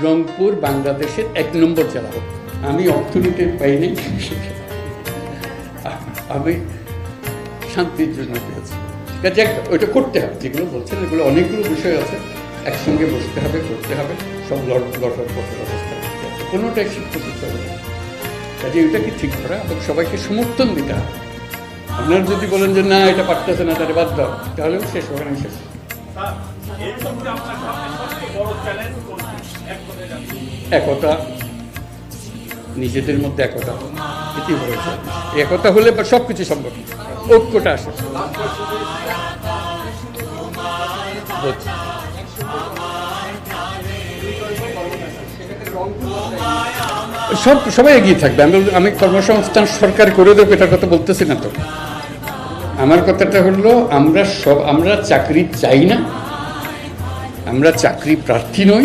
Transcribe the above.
রংপুর বাংলাদেশের 1 নম্বর জেলা হোক। আমি অর্থনীতির পাইনি, আমি শান্তির জন্য পেয়েছি। কাজে ওইটা করতে হবে, যেগুলো বলছেন এগুলো অনেকগুলো বিষয় আছে, একসঙ্গে বসতে হবে, করতে হবে, সব লটর পটর অবস্থা করতে হবে, কোনোটাই শিক্ষিত চলে না। কাজে ওইটাকে ঠিক করা এবং সবাইকে সমর্থন দিতে হবে। আপনারা যদি বলেন যে না এটা পারতেছে না, তাহলে বাদ দাও, তাহলেও শেষ ওখানে শেষ। একতা, নিজেদের মধ্যে একতা, এটি হয়েছে। একতা হলে সব কিছু সম্ভব, ঐক্যটা আসে। সবাই এগিয়ে থাকবে। আমি কর্মসংস্থান সরকার করে দেবো এটার কথা বলতেছি না তো। আমার কথাটা হলো আমরা চাকরি চাই না, আমরা চাকরি প্রার্থী নই,